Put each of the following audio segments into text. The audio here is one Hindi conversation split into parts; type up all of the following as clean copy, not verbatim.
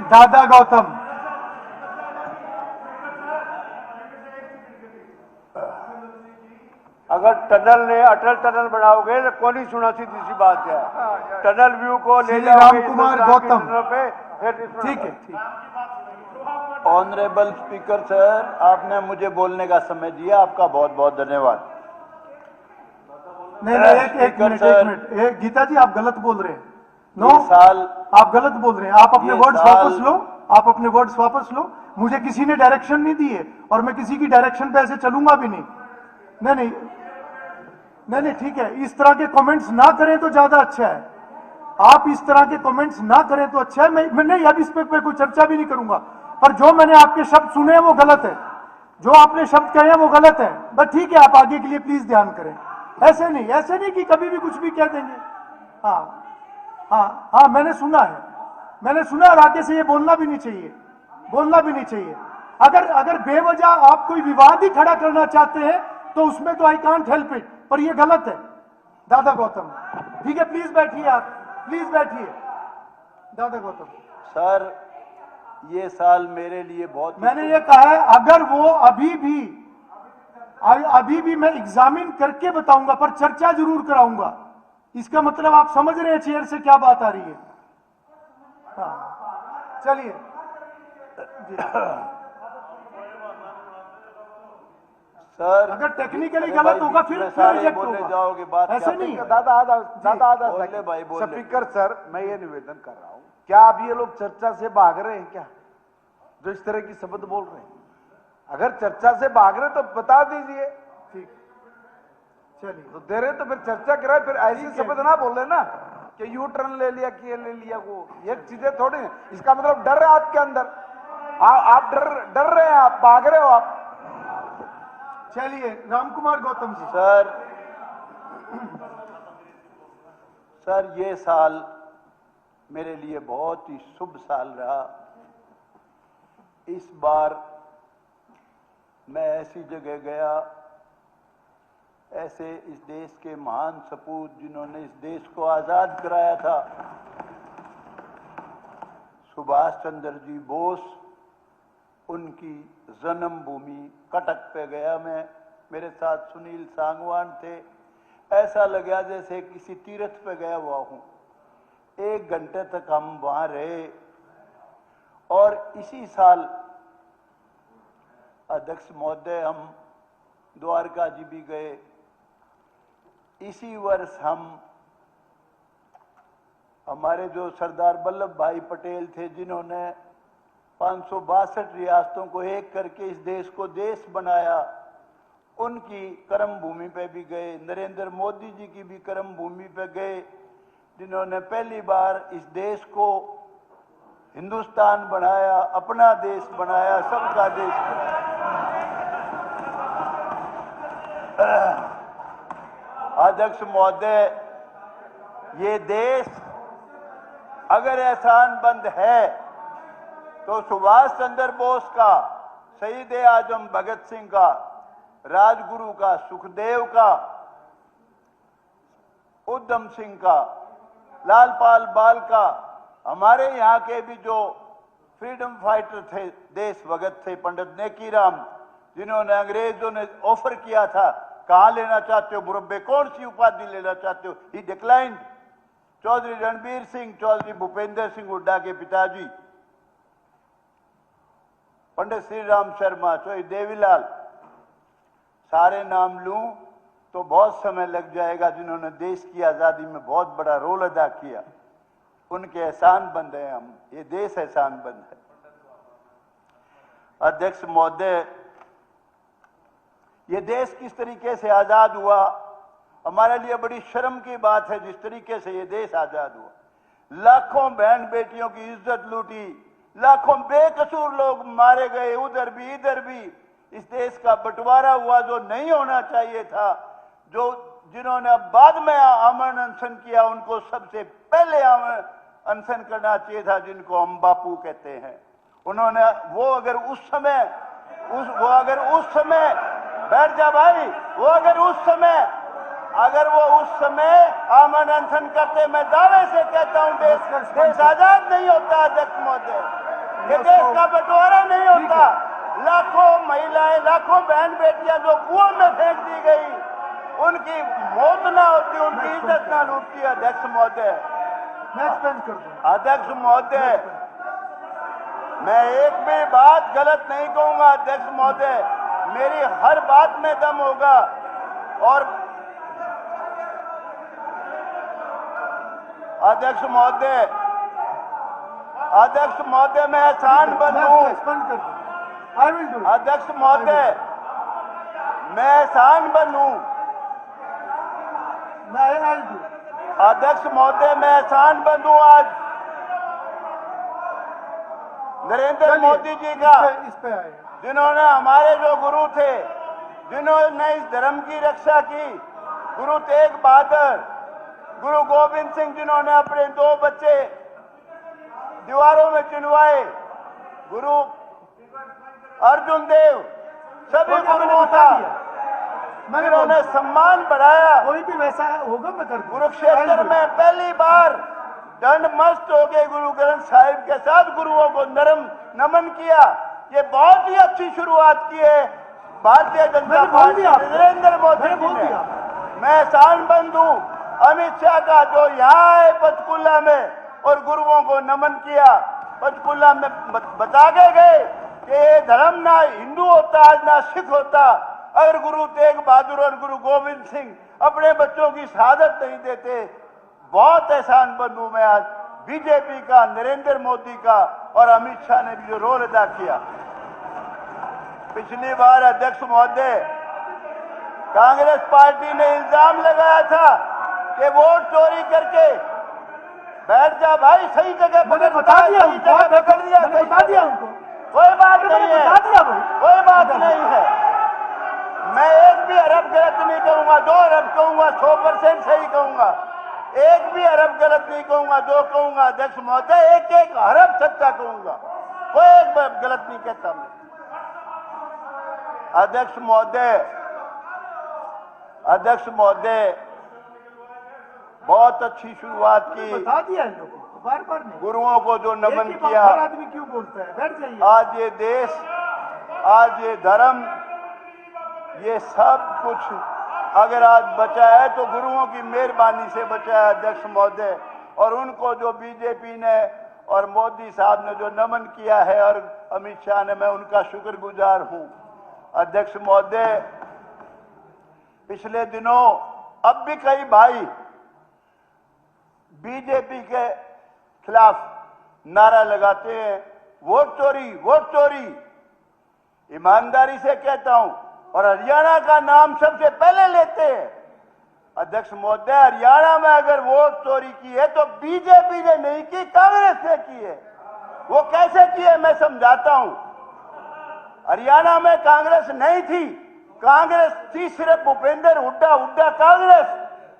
दादा गौतम, अगर टनल ने अटल टनल बनाओगे तो कौन ही सुना, सीधी सी बात है। टनल व्यू को ले श्री जाओगे रामकुमार हिंदुस्तान की गौतम। टनल पे, फिर नहीं सुना। ठीक है, ठीक। ऑनरेबल स्पीकर सर, आपने मुझे बोलने का समय दिया, आपका बहुत बहुत धन्यवाद। नहीं नहीं, एक स्पीकर मिनट, सर, गीता जी आप गलत बोल रहे हैं। नो, ये साल आप गलत बोल रहे हैं। आप अपने ये वर्ड्स साल- वापस लो, आप अपने वर्ड्स वापस लो। मुझे किसी ने डायरेक्शन नहीं दी है और मैं किसी की डायरेक्शन पे ऐसे चलूंगा भी नहीं। नहीं नहीं नहीं नहीं, ठीक है। इस तरह के कमेंट्स ना करें तो ज्यादा अच्छा है। आप इस तरह के कमेंट्स ना करें तो अच्छा है। मैं नहीं, अब इस पे कोई चर्चा भी नहीं करूंगा। पर जो मैंने आपके शब्द सुने हैं वो गलत है। जो आपने शब्द कहे हैं वो गलत है। बस ठीक है, आप आगे के लिए प्लीज ध्यान करें। ऐसे नहीं कि कभी भी कुछ भी कह देंगे। हाँ हाँ हाँ, मैंने सुना है और आगे से ये बोलना भी नहीं चाहिए। अगर बेवजह आप कोई विवाद ही खड़ा करना चाहते हैं तो उसमें तो आई कांट हेल्प इट, पर ये गलत है। दादा गौतम, ठीक है, प्लीज बैठिए, आप प्लीज बैठिए। दादा गौतम सर, ये साल मेरे लिए बहुत, मैंने ये कहा है, अगर वो अभी भी मैं एग्जामिन करके बताऊंगा, पर चर्चा जरूर कराऊंगा। इसका मतलब आप समझ रहे हैं चेयर से क्या बात आ रही है। हाँ, चलिए सर, अगर टेक्निकली अरे गलत भाई, होगा बीच फिर में सारे रिजेक्ट बोलने होगा। जाओगे, बात ऐसे क्या नहीं करें? है। दादा बोले भाई, बोले। स्पीकर सर, मैं ये निवेदन कर रहा हूं, क्या अब ये लोग चर्चा से भाग रहे हैं क्या, जो इस तरह की शब्द बोल रहे हैं? अगर चर्चा से भाग रहे तो बता दीजिए। ठीक, चलिए। तो दे रहे तो फिर चर्चा कराए, फिर ऐसे शब्द ना बोले ना कि यू टर्न ले लिया, कि ये ले लिया, वो ये चीजें थोड़ी हैं। इसका मतलब डर है आपके अंदर, आप डर रहे हैं, आप भाग रहे हो आप। चलिए, रामकुमार गौतम जी। सर, ये साल मेरे लिए बहुत ही शुभ साल रहा। इस बार मैं ऐसी जगह गया, ऐसे इस देश के महान सपूत जिन्होंने इस देश को आजाद कराया था, सुभाष चंद्र जी बोस, उनकी जन्मभूमि कटक पे गया मैं। मेरे साथ सुनील सांगवान थे। ऐसा लगा जैसे किसी तीर्थ पे गया हुआ हूं। 1 घंटे तक हम वहां रहे और इसी साल अध्यक्ष महोदय हम द्वारका जी भी गए। इसी वर्ष हमारे जो सरदार वल्लभ भाई पटेल थे, जिन्होंने 562 रियासतों को एक करके इस देश को देश बनाया, उनकी कर्म भूमि पे भी गए। नरेंद्र मोदी जी की भी कर्म भूमि पे गए, जिन्होंने पहली बार इस देश को हिंदुस्तान बनाया, अपना देश बनाया, सबका देश बनाया। अध्यक्ष महोदय, ये देश अगर एहसान बंद है तो सुभाष चंद्र बोस का, शहीद आजम भगत सिंह का, राजगुरु का, सुखदेव का, उधम सिंह का, लालपाल बाल का, हमारे यहाँ के भी जो फ्रीडम फाइटर थे, देशभगत थे, पंडित नेकीराम, जिन्होंने अंग्रेजों ने ऑफर किया था, कहां लेना चाहते हो मुरब्बे, कौन सी उपाधि लेना चाहते हो, ही डिक्लाइंड। चौधरी रणबीर सिंह, चौधरी भूपेंद्र सिंह हुड्डा के पिताजी, पंडित श्री राम शर्मा, चौधरी देवीलाल, सारे नाम लूं तो बहुत समय लग जाएगा, जिन्होंने देश की आजादी में बहुत बड़ा रोल अदा किया। उनके एहसान बंद है हम, ये देश एहसान बंद है। अध्यक्ष महोदय, ये देश किस तरीके से आजाद हुआ, हमारे लिए बड़ी शर्म की बात है। जिस तरीके से ये देश आजाद हुआ, लाखों बहन बेटियों की इज्जत लूटी, लाखों बेकसूर लोग मारे गए, उधर भी इधर भी। इस देश का बंटवारा हुआ जो नहीं होना चाहिए था। जिन्होंने अब बाद में अमन अनशन किया, उनको सबसे पहले अनशन करना चाहिए था, जिनको हम बापू कहते हैं। उन्होंने अगर उस समय बैठ जा भाई, अगर वो उस समय अमन अनशन करते, मैं दावे से कहता हूं देश आजाद नहीं होता। अध्यक्ष महोदय, ये देश का बंटवारा नहीं होता। लाखों महिलाएं, लाखों बहन बेटियां जो कुआं में फेंक दी गई, उनकी मौत ना होती, उनकी इज्जत ना लूटती। अध्यक्ष महोदय, मैं एक्सप्लेन कर दूं। अध्यक्ष महोदय, मैं एक भी बात गलत नहीं कहूंगा। अध्यक्ष महोदय, मेरी हर बात में दम होगा। और अध्यक्ष महोदय, मैं एहसान बंद हूं। एक्सप्लेन कर दूं। I will do. अध्यक्ष महोदय, मैं एहसान बंद हूं। I will do. अध्यक्ष महोदय, मैं एहसान बंद हूं आज नरेंद्र मोदी जी का, इस पे आए। जिन्होंने हमारे जो गुरु थे, जिन्होंने इस धर्म की रक्षा की, गुरु तेग बहादुर, गुरु गोविंद सिंह, जिन्होंने अपने 2 बच्चे दीवारों में चिनवाए, गुरु अर्जुन देव, सभी गुरुओं का जिन्होंने सम्मान बढ़ाया। कोई भी वैसा होगा मैं कर दूं। कुरुक्षेत्र में पहली बार दंड मस्त हो गए गुरु ग्रंथ साहिब के साथ गुरुओं को नमन किया। ये बहुत ही अच्छी शुरुआत की है भारतीय जनता पार्टी नरेंद्र मोदी जी ने। मैं एहसान बंद हूं अमित शाह का, जो यहाँ आए पंचकुला में और गुरुओं को नमन किया। पंचकुला में बता के गए कि ये धर्म ना हिंदू होता, आज ना सिख होता, अगर गुरु तेग बहादुर और गुरु गोविंद सिंह अपने बच्चों की शहादत नहीं देते। बहुत एहसान बंद हूं मैं आज बीजेपी का, नरेंद्र मोदी का, और अमित शाह ने भी जो रोल अदा किया। पिछली बार अध्यक्ष महोदय, कांग्रेस पार्टी ने इल्जाम लगाया था कि वोट चोरी करके बैठ जा भाई, सही जगह मैंने बता दिया उनको, बता दिया उनको। कोई बात नहीं है, बता दिया भाई, कोई बात नहीं है। मैं एक भी अरब गलत नहीं कहूंगा, 2 अरब कहूंगा, 100% सही कहूंगा। एक भी अरब गलत नहीं कहूंगा, 2 कहूंगा। अध्यक्ष महोदय, एक अरब सच्चा कहूंगा, कोई एक गलत नहीं कहता मैं। अध्यक्ष महोदय, बहुत अच्छी शुरुआत की। बता दिया इन लोगों को, बार नहीं। गुरुओं को जो नमन किया। हर आदमी क्यों बोलता है, बैठ जाइए। आज ये देश, आज ये धर्म, ये सब कुछ अगर आज बचा है तो गुरुओं की मेहरबानी से बचा है अध्यक्ष महोदय। और उनको जो बीजेपी ने और मोदी साहब ने जो नमन किया है और अमित शाह ने, मैं उनका शुक्रगुजार हूं। अध्यक्ष महोदय, पिछले दिनों अब भी कई भाई बीजेपी के खिलाफ नारा लगाते हैं, वोट चोरी, वोट चोरी। ईमानदारी से कहता हूं, और हरियाणा का नाम सबसे पहले लेते हैं। अध्यक्ष महोदय, हरियाणा में अगर वोट चोरी की है तो बीजेपी ने नहीं की, कांग्रेस ने की है। वो कैसे की है मैं समझाता हूं। हरियाणा में कांग्रेस नहीं थी, कांग्रेस थी सिर्फ भूपेंद्र हुड्डा कांग्रेस,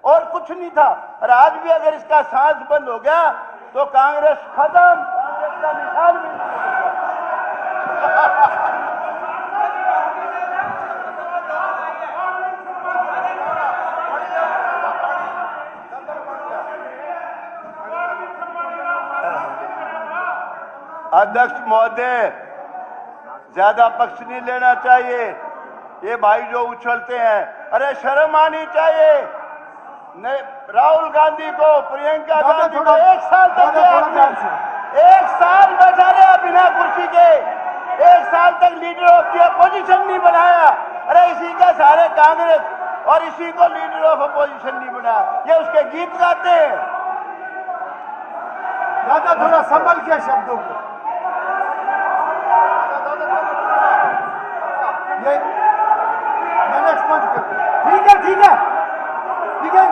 और कुछ नहीं था। और आज भी अगर इसका सांस बंद हो गया तो कांग्रेस खत्म, कांग्रेस का निशान भी नहीं होगा। अध्यक्ष महोदय, ज्यादा पक्ष नहीं लेना चाहिए। ये भाई जो उछलते हैं, अरे शर्म आनी चाहिए। राहुल गांधी को, प्रियंका गांधी को 1 साल तक 1 साल बैठा रहा बिना कुर्सी के, 1 साल तक लीडर ऑफ द अपोजिशन नहीं बनाया। अरे इसी का सारे कांग्रेस और इसी को लीडर ऑफ अपोजिशन नहीं बनाया। ये उसके गीत गाते हैं। दादा थोड़ा संभल के शब्दों को। मैंने एक्सप्लेन कर, ठीक है ठीक है ठीक है।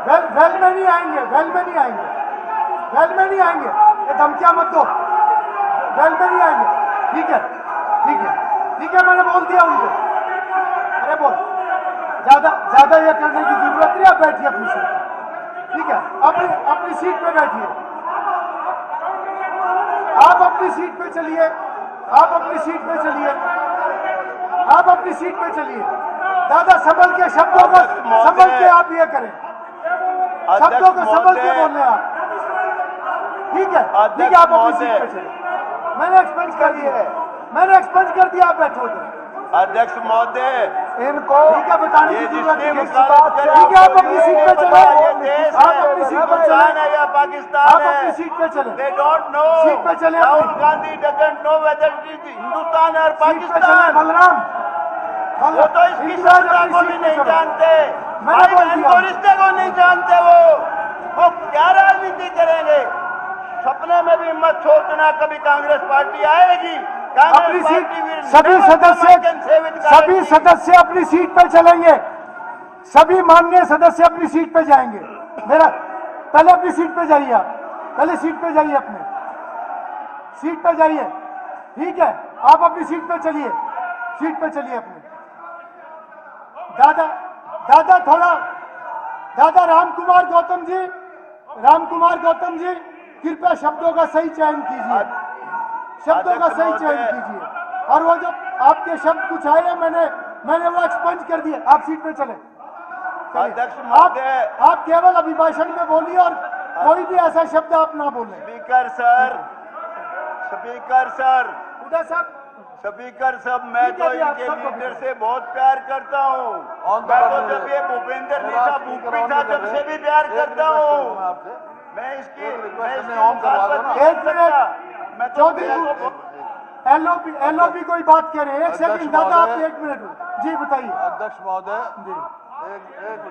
वेल में नहीं आएंगे, वेल में नहीं आएंगे, वेल में नहीं आएंगे। ये धमकियां मत दो, वेल में नहीं आएंगे। ठीक है ठीक है ठीक है, मैंने बोल दिया उनको। अरे बोल, ज्यादा ये करने की जरूरत नहीं। आप बैठिए अपनी सीट, ठीक है, अपनी सीट पे बैठिए। आप अपनी सीट पे चलिए, आप अपनी सीट पे चलिए, आप अपनी सीट पे चलिए। दादा संभल के शब्दों को संभल के आप ये करें, शब्दों को संभल के बोलने आप। ठीक है, अध्यक्ष आप अपनी सीट महोदय। पे चले। मैंने एक्सपेंस कर दिया, मैंने एक्सपेंस कर दिया, आप बैठो उधर। अध्यक्ष महोदय, इनको ठीक है, बताने ये की जरूरत जितनी नहीं। वकालत करे ठीक है, आप अपनी आपको सीट ये पे पता चले। है, ये देश आप है, अपनी सीट पे हिंदुस्तान चले। है या पाकिस्तान आप है? अपनी सीट पे चले। They don't know. सीट पे चले राहुल अपनी। Gandhi doesn't know whether it is Hindustan और सीट पे चले पाकिस्तान। बलराम। वो तो इसकी इंदिराज सत्ता अपनी को सीट भी पे नहीं चलो। जानते, मैंने भाई बोल बहन दिया। को रिश्ते को नहीं जानते। वो क्या राजनीति करेंगे? सपने में भी मत सोचना कभी कांग्रेस पार्टी आएगी। अपनी कांग्रेस सीट, पार्टी will सभी never come सदस्य, against with सभी guarantee. सदस्य अपनी सीट पर चलेंगे। सभी माननीय सदस्य अपनी सीट पे जाएंगे। मेरा पहले अपनी सीट पे जाइए, आप पहले सीट पे जाइए, अपने सीट पे जाइए। ठीक है, आप अपनी सीट पे चलिए, सीट पे चलिए अपने। दादा थोड़ा, दादा रामकुमार गौतम जी कृपया शब्दों का सही चयन कीजिए, शब्दों का सही चयन कीजिए। और वो जब आपके शब्द कुछ आए हैं, मैंने वो एक्सपंज कर दिए। आप सीट पे चले। अध्यक्ष महोदय, आप केवल अभिभाषण में बोलिए और कोई भी ऐसा शब्द आप ना बोलें। स्पीकर सर, स्पीकर सर, उदय साहब, स्पीकर साहब, मैं ठीक है तो जी, आप इनके सबको लीडर से बहुत प्यार करता हूँ। मैं तो जब ये भूपेंद्र निशा भूपी था जब से भी प्यार करता हूँ। मैं इसकी मुखालफत नहीं एक कर मिनट, सकता। मैं तो चौधरी एलओपी कोई बात कह रहे हैं। एक सेकंड दादा, आप 1 मिनट जी बताइए। अध्यक्ष महोदय, जी एक मिनट।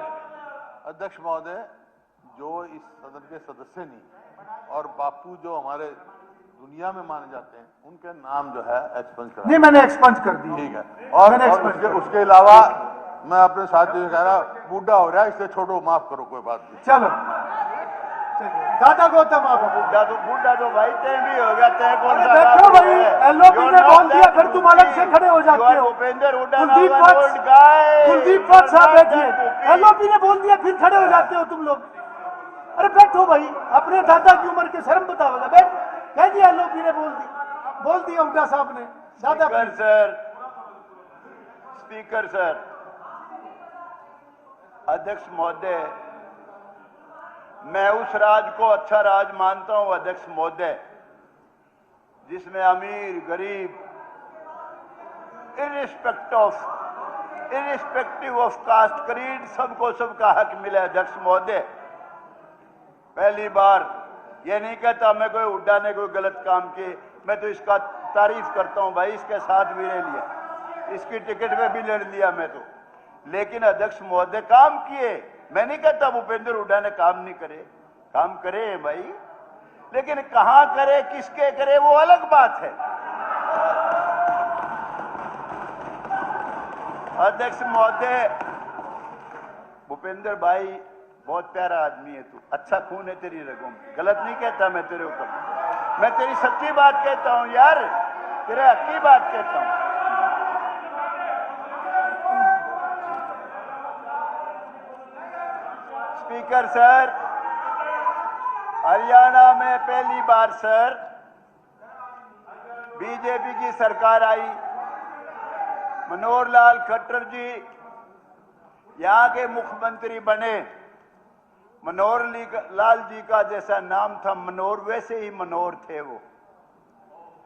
अध्यक्ष महोदय, जो इस सदन के सदस्य नहीं और बापू जो हमारे दुनिया में माने जाते हैं, उनके नाम जो है एक्सपंज करा। नहीं, मैंने एक्सपंज कर दिया। ठीक है। और मैंने एक्सपंज कर उसके अलावा मैं अपने साथियों से कह रहा बूढ़ा हो रहा है, इससे छोड़ो, माफ करो, कोई बात नहीं। चलो दादा गौतम, आप बूढ़ा तो भाई तय भी हो गया, तय कौन सा देखो भाई, एलओपी ने बोल दिया, फिर तुम अलग से खड़े हो जाते हो। भूपेंद्र हुड्डा कुलदीप पक्ष साहब बैठिए। एलओपी ने बोल दिया, फिर खड़े हो जाते हो तुम लोग। अरे बैठो भाई, अपने दादा की उम्र के शर्म बताओगे। बैठ, कह दिया एलओपी ने बोल दिया हुड्डा साहब ने। दादा स्पीकर सर, अध्यक्ष महोदय, मैं उस राज को अच्छा राज मानता हूं अध्यक्ष महोदय, जिसमें अमीर गरीब इरिस्पेक्टिव ऑफ कास्ट क्रीड सबको सबका हक मिला। अध्यक्ष महोदय, पहली बार ये नहीं कहता मैं कोई हुड्डा ने कोई गलत काम किए, मैं तो इसका तारीफ करता हूं भाई, इसके साथ भी ले लिया, इसकी टिकट में भी लड़ लिया मैं तो। लेकिन अध्यक्ष महोदय काम किए, मैं नहीं कहता भूपेंद्र हुड्डा ने काम नहीं करे, काम करे भाई, लेकिन कहां करे, किसके करे, वो अलग बात है। अध्यक्ष महोदय, भूपेंद्र भाई बहुत प्यारा आदमी है, तू अच्छा खून है तेरी रगों में, गलत नहीं कहता मैं तेरे ऊपर, मैं तेरी सच्ची बात कहता हूं यार, तेरे हक की बात कहता हूं। स्पीकर सर, हरियाणा में पहली बार सर बीजेपी की सरकार आई, मनोहर लाल खट्टर जी यहां के मुख्यमंत्री बने। मनोहर लाल जी का जैसा नाम था मनोहर, वैसे ही मनोहर थे वो,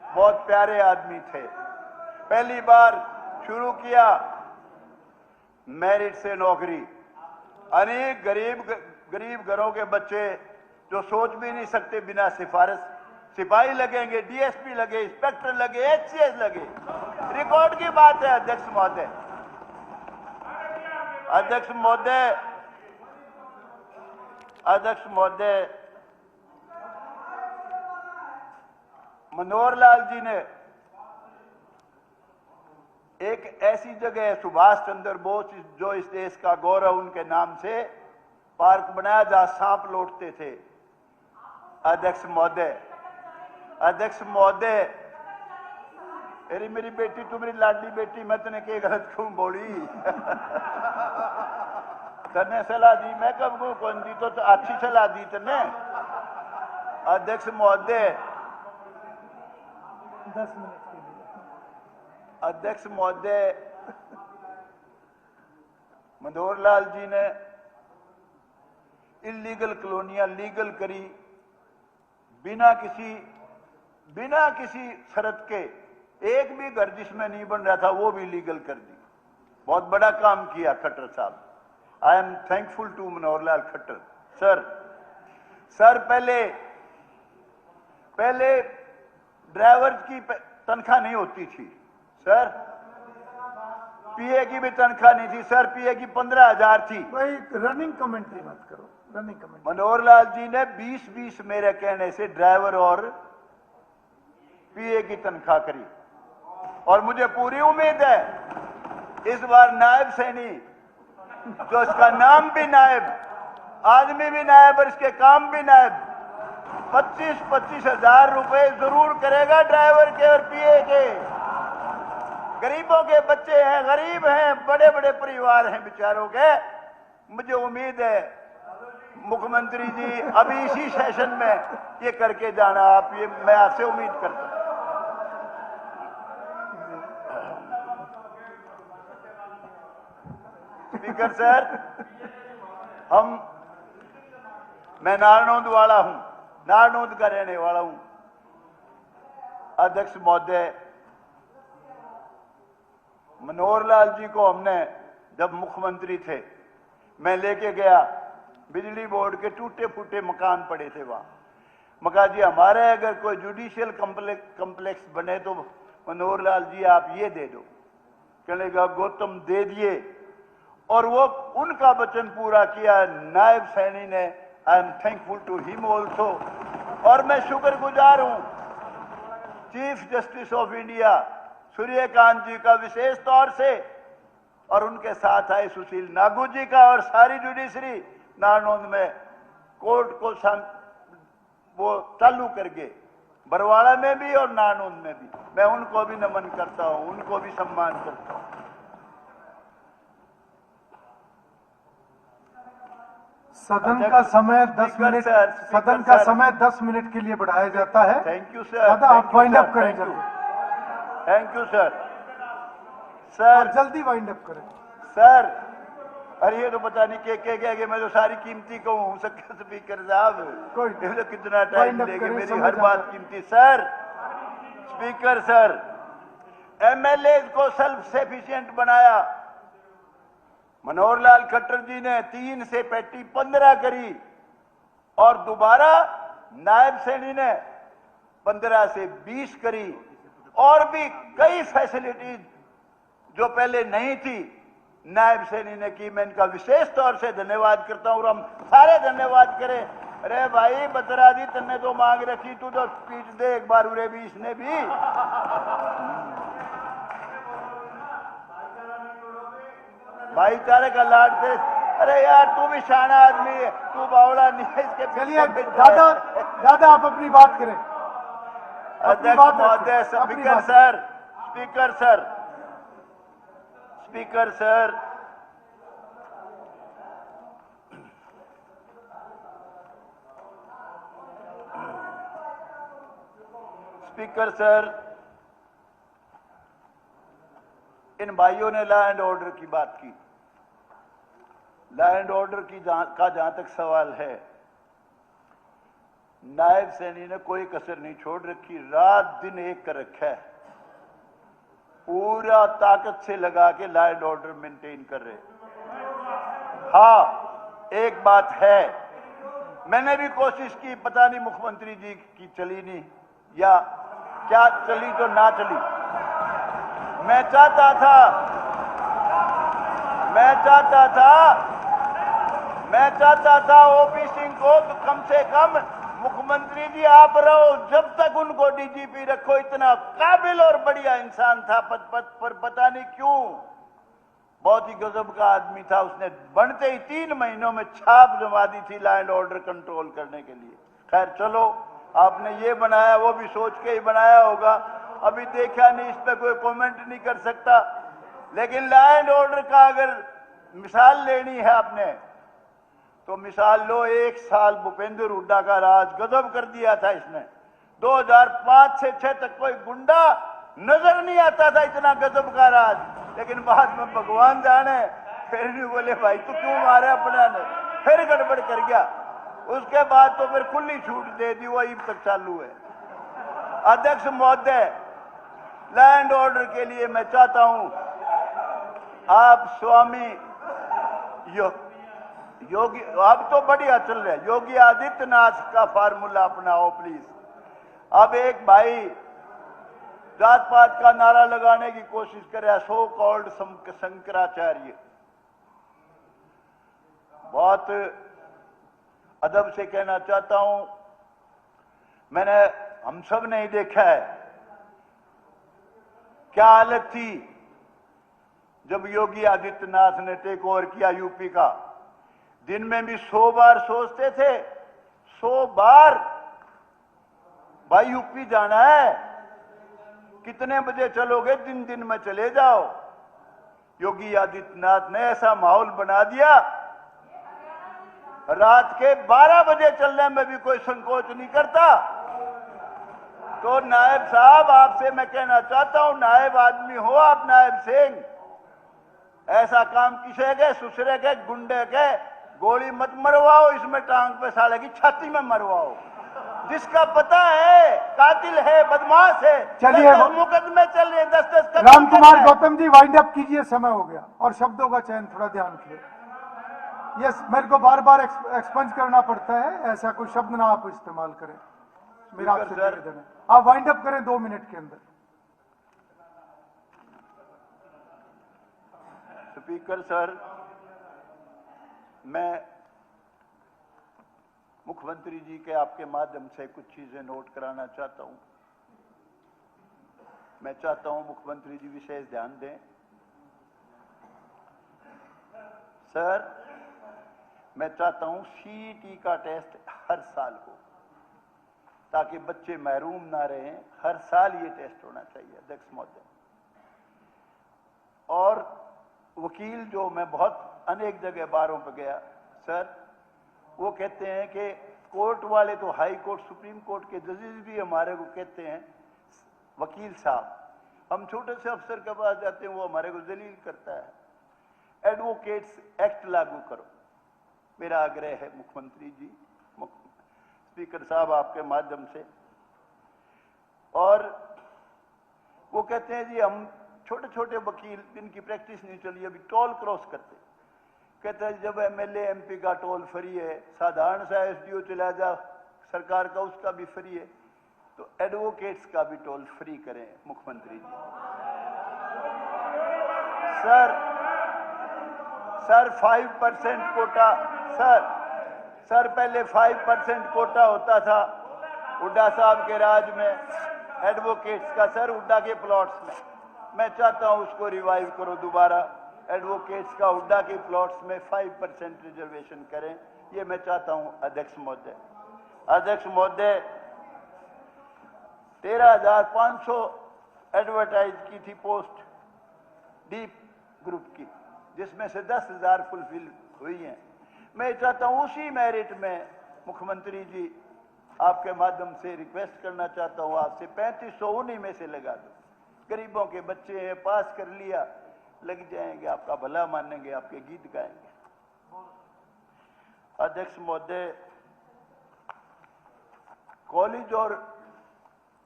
बहुत प्यारे आदमी थे। पहली बार शुरू किया मेरिट से नौकरी, अनेक गरीब घरों के बच्चे जो सोच भी नहीं सकते बिना सिफारिश, सिपाही लगेंगे, डीएसपी लगे, इंस्पेक्टर लगे, एचसीएस लगे, रिकॉर्ड की बात है। अध्यक्ष महोदय, अध्यक्ष महोदय, अध्यक्ष महोदय, मनोहर लाल जी ने एक ऐसी जगह सुभाष चंद्र बोस जो इस देश का गौरव उनके नाम से पार्क बनाया जहां सांप लौटते थे। अध्यक्ष महोदय, अध्यक्ष महोदय, मेरी बेटी, तू मेरी लाडली बेटी, मैं तने के गलत क्यों बोली? तने सलाह दी, मैं कब को कौन दी, तो अच्छी सलाह दी तने। अध्यक्ष महोदय, 10 मिनट के लिए। अध्यक्ष महोदय, मनोहर लाल जी ने इलीगल कॉलोनियां लीगल करी, बिना किसी शर्त के एक भी घर जिसमें नहीं बन रहा था वो भी लीगल कर दी। बहुत बड़ा काम किया खट्टर साहब। I am thankful to Manohar Lal Khattar sir. पहले ड्राइवर की तनख्वाह नहीं होती थी सर, पीए की भी तनख्वाह नहीं थी सर, पीए की 15,000 थी। भाई रनिंग कमेंट्री मत करो, रनिंग कमेंट्री। मनोहर लाल जी ने 20-20 मेरे कहने से ड्राइवर और पीए की तनख्वाह करी, और मुझे पूरी उम्मीद है इस बार नायब सैनी, जो इसका नाम भी नायब, आदमी भी नायब और इसके काम भी नायब, 25-25 हजार रुपए जरूर करेगा ड्राइवर के और पीए के। गरीबों के बच्चे हैं, गरीब हैं, बड़े बड़े परिवार हैं बेचारों के। मुझे उम्मीद है मुख्यमंत्री जी अभी इसी सेशन में ये करके जाना, आप ये मैं आपसे उम्मीद करता हूं। स्पीकर सर, मैं नारनौंद वाला हूं, नारनौंद का रहने वाला हूं। अध्यक्ष महोदय, मनोहर लाल जी को हमने जब मुख्यमंत्री थे, मैं लेके गया, बिजली बोर्ड के टूटे फूटे मकान पड़े थे वहां। मका जी हमारे अगर कोई जुडिशियल कॉम्प्लेक्स बने तो मनोहर लाल जी आप ये दे दो। कहने का गौतम दे दिए, और वो उनका वचन पूरा किया नायब सैनी ने। I am thankful to him also, और मैं शुक्रगुजार हूं chief justice of India Suryakant ji का विशेष तौर से, और उनके साथ आए सुशील नागू जी का, और सारी जुडिशरी नारनौंद में कोर्ट को वो चालू करके, बरवाड़ा में भी और नारनौंद में भी। मैं उनको भी नमन करता हूं, उनको भी सम्मान करता हूं। सदन का समय 10 मिनट, सदन का समय 10 मिनट के लिए बढ़ाया जाता है। Thank you sir. दादा आप वाइंड अप करें जल्दी। Thank you sir. सर जल्दी वाइंड अप करें सर। अरे ये तो पता नहीं क्या कि मैं तो सारी कीमती कहूँ सकता स्पीकर साहब, तो कितना टाइम लेंगे, मेरी हर बात कीमती। सर स्पीकर सर, एमएलए को सेल्फ सफिशिएंट बनाया मनोहर लाल खट्टर जी ने। 3 से पेटी 15 करी, और दोबारा नायब सैनी ने 15 से 20 करी, और भी कई फैसिलिटीज जो पहले नहीं थी नायब सैनी ने की। मैं इनका विशेष तौर से धन्यवाद करता हूं, और हम सारे धन्यवाद करें। अरे भाई बतरा दी, तन्ने तो मांग रखी, तू तो स्पीच दे एक बार, उरे भी इसने भी। भाईचारे का लाड थे। अरे यार तू भी शाना आदमी है, तू बावड़ा नहीं है इसके। चलिए दादा आप अपनी बात करें। अध्यक्ष महोदय, speaker sir, speaker sir, speaker sir, speaker sir, इन भाइयों ने लॉ एंड ऑर्डर की बात की। लॉ एंड ऑर्डर की जहां तक सवाल है, नायब सैनी ने कोई कसर नहीं छोड़ रखी, रात दिन एक कर रखा है, पूरा ताकत से लगा के लॉ एंड ऑर्डर मेंटेन कर रहे। हाँ एक बात है, मैंने भी कोशिश की, पता नहीं मुख्यमंत्री जी की चली नहीं या क्या चली तो ना चली। मैं चाहता था ओपी सिंह को तो कम से कम मुख्यमंत्री जी आप रहो, जब तक उनको डीजीपी रखो। इतना काबिल और बढ़िया इंसान था पद पर, पता नहीं क्यों, बहुत ही गजब का आदमी था। उसने बनते ही 3 महीनों में छाप जमा दी थी लॉ एंड ऑर्डर कंट्रोल करने के लिए। खैर चलो, आपने ये बनाया, वो भी सोच के ही बनाया होगा, अभी देखा नहीं, इस पर कोई कमेंट नहीं कर सकता। लेकिन लॉ एंड ऑर्डर का अगर मिसाल लेनी है आपने, तो मिसाल लो, 1 साल भूपेंद्र हुड्डा का राज गजब कर दिया था इसने। 2005 से 6 तक कोई गुंडा नजर नहीं आता था, इतना गजब का राज। लेकिन बाद में भगवान जाने, फिर भी बोले भाई तू क्यों मारे अपने ने, फिर गड़बड़ कर गया। उसके बाद तो फिर खुली छूट दे दी, वही तक चालू है। अध्यक्ष महोदय, लैंड ऑर्डर के लिए मैं चाहता हूं आप स्वामी योगी, अब तो बढ़िया चल रहा है, योगी आदित्यनाथ का फार्मूला अपनाओ प्लीज। अब एक भाई जात पात का नारा लगाने की कोशिश करे, सो कॉल्ड शंकराचार्य, बहुत अदब से कहना चाहता हूं, हम सब ने ही देखा है क्या हालत थी जब योगी आदित्यनाथ ने टेक ओवर किया यूपी का। दिन में भी 100 बार सोचते थे, 100 बार भाई यूपी जाना है, कितने बजे चलोगे, दिन दिन में चले जाओ। योगी आदित्यनाथ ने ऐसा माहौल बना दिया, रात के 12 बजे चलने में भी कोई संकोच नहीं करता। तो नायब साहब, आपसे मैं कहना चाहता हूं, नायब आदमी हो आप, नायब सिंह, ऐसा काम किसे के, सुसरे के, गुंडे के गोली मत मरवाओ, इसमें टांग पे साले की छाती में मरवाओ। जिसका पता है कातिल है, बदमाश है, चलिए, मुकदमे चल रहे 10-10 राम कुमार गौतम जी वाइंड अप कीजिए, समय हो गया, और शब्दों का चयन थोड़ा ध्यान कीजिए। यस, मेरे को बार बार एक्सपंज करना पड़ता है, ऐसा कोई शब्द ना आप इस्तेमाल करें, मेरा आपसे निवेदन है। आप वाइंड अप करें 2 मिनट के अंदर। स्पीकर सर, मैं मुख्यमंत्री जी के आपके माध्यम से कुछ चीजें नोट कराना चाहता हूं। मैं चाहता हूं मुख्यमंत्री जी विशेष ध्यान दें। सर, मैं चाहता हूं सीईटी का टेस्ट हर साल हो, ताकि बच्चे महरूम ना रहें, हर साल ये टेस्ट होना चाहिए अध्यक्ष महोदय। और वकील जो, मैं बहुत अनेक जगह बारों पर गया सर, वो कहते हैं कि कोर्ट वाले तो हाई कोर्ट, सुप्रीम कोर्ट के जजेस भी हमारे को कहते हैं, वकील साहब, हम छोटे से अफसर के पास जाते हैं, वो हमारे को जलील करता है। एडवोकेट्स एक्ट लागू करो, मेरा आग्रह है मुख्यमंत्री जी, स्पीकर साहब आपके माध्यम से। और वो कहते हैं जी हम छोटे छोटे वकील, जिनकी प्रैक्टिस नहीं चली, अभी टोल क्रॉस करते, कहते हैं जब एमएलए एमपी का टोल फ्री है, साधारण सा एसडीओ चला जा सरकार का, उसका भी फ्री है, तो एडवोकेट्स का भी टोल फ्री करें मुख्यमंत्री जी। सर 5% कोटा, सर पहले 5% कोटा होता था हुड्डा साहब के राज में एडवोकेट्स का, सर हुड्डा के प्लॉट्स में। मैं चाहता हूं उसको रिवाइव करो दोबारा, एडवोकेट्स का हुड्डा के प्लॉट्स में 5% रिजर्वेशन करें, ये मैं चाहता हूं अध्यक्ष महोदय। अध्यक्ष महोदय, 13,500 एडवर्टाइज की थी पोस्ट डीप ग्रुप की, जिसमें से 10,000 फुलफिल हुई हैं। मैं चाहता हूं उसी मेरिट में मुख्यमंत्री जी आपके माध्यम से रिक्वेस्ट करना चाहता हूं आपसे, 3500 उन्हीं में से लगा दो। गरीबों के बच्चे हैं, पास कर लिया, लग जाएंगे, आपका भला मानेंगे, आपके गीत गाएंगे। अध्यक्ष महोदय, कॉलेज और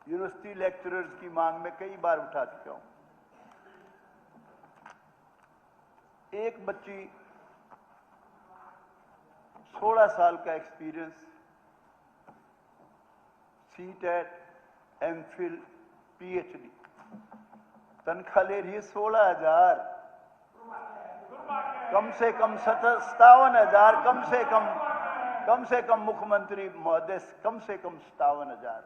यूनिवर्सिटी लेक्चरर्स की मांग में कई बार उठा चुका हूं। एक बच्ची 16 साल का एक्सपीरियंस, सीटेट, एमफिल, पीएचडी, तनख्वाह ले रही है 16,000, कम से कम 57,000, कम से कम मुख्यमंत्री महोदय, कम से कम 57,000।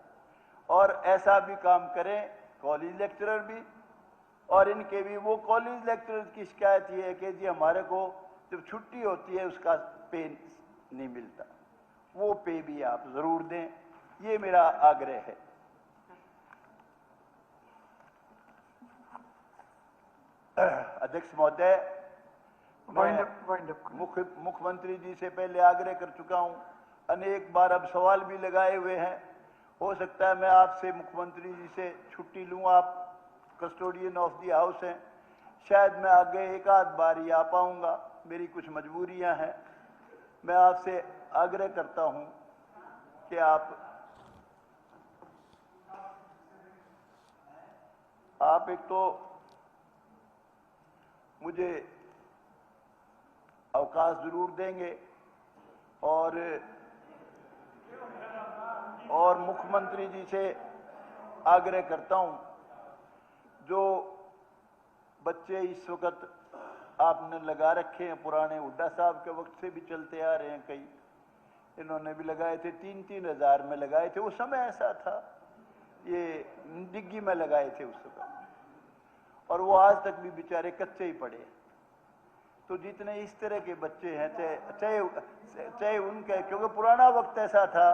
और ऐसा भी काम करें कॉलेज लेक्चरर भी, और इनके भी। वो कॉलेज लेक्चरर की शिकायत ये है कि जी हमारे को जब छुट्टी होती है उसका पे नहीं मिलता, वो पे भी आप जरूर दें, ये मेरा आग्रह है। अध्यक्ष महोदय, मुख्यमंत्री जी से पहले आग्रह कर चुका हूं, अनेक बार अब सवाल भी लगाए हुए हैं। हो सकता है मैं आपसे मुख्यमंत्री जी से छुट्टी लूं, आप कस्टोडियन ऑफ द हाउस हैं, शायद मैं आगे एक आध बार ही आ पाऊंगा, मेरी कुछ मजबूरियां हैं। मैं आपसे आग्रह करता हूं कि आप एक तो मुझे अवकाश जरूर देंगे और मुख्यमंत्री जी से आग्रह करता हूं, जो बच्चे इस वक्त आपने लगा रखे हैं, पुराने हुड्डा साहब के वक्त से भी चलते आ रहे हैं, कई इन्होंने भी लगाए थे, 3-3 हजार में लगाए थे। उस समय ऐसा था, ये डिग्गी में लगाए थे उस वक्त, और वो आज तक भी बेचारे कच्चे ही पड़े। तो जितने इस तरह के बच्चे हैं, चाहे उनके, क्योंकि पुराना वक्त ऐसा था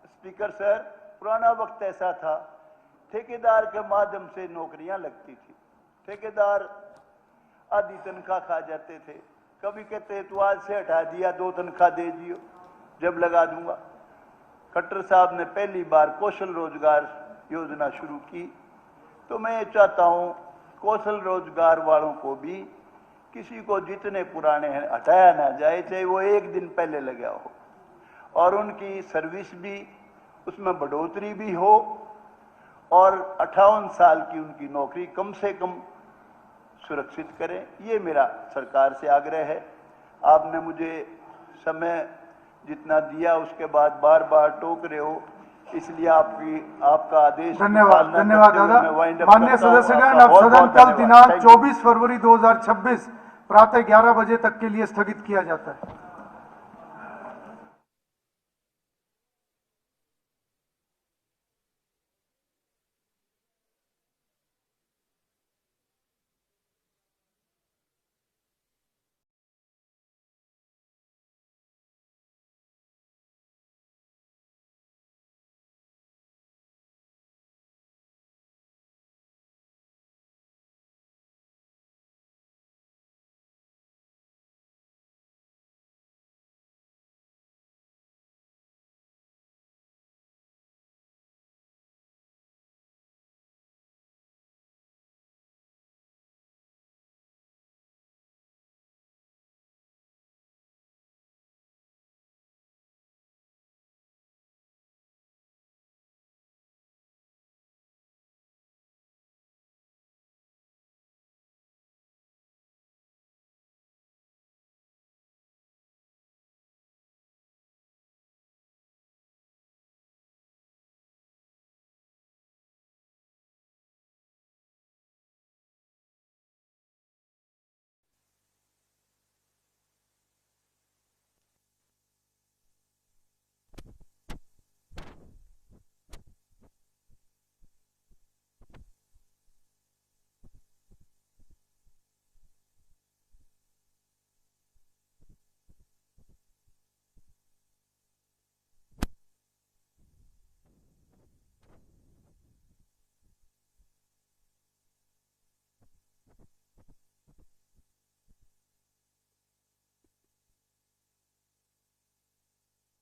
स्पीकर सर, पुराना वक्त ऐसा था, ठेकेदार के माध्यम से नौकरियां लगती थी, ठेकेदार आधी तनख्वाह खा जाते थे, कभी कहते तो आज से हटा दिया, 2 तनख्वाह दे दियो जब लगा दूंगा। खट्टर साहब ने पहली बार कौशल रोजगार योजना शुरू की, तो मैं ये चाहता हूं कौशल रोजगार वालों को भी, किसी को जितने पुराने हैं हटाया ना जाए, चाहे वो 1 दिन पहले लगा हो, और उनकी सर्विस भी, उसमें बढ़ोतरी भी हो, और 58 साल की उनकी नौकरी कम से कम सुरक्षित करें। ये मेरा सरकार से आग्रह है। आपने मुझे समय जितना दिया उसके बाद बार बार टोक रहे हो, इसलिए आपका आदेश। धन्यवाद दादा। माननीय सदस्यगण, अब सदन कल दिनांक 24 फरवरी 2026 प्रातः 11 बजे तक के लिए स्थगित किया जाता है।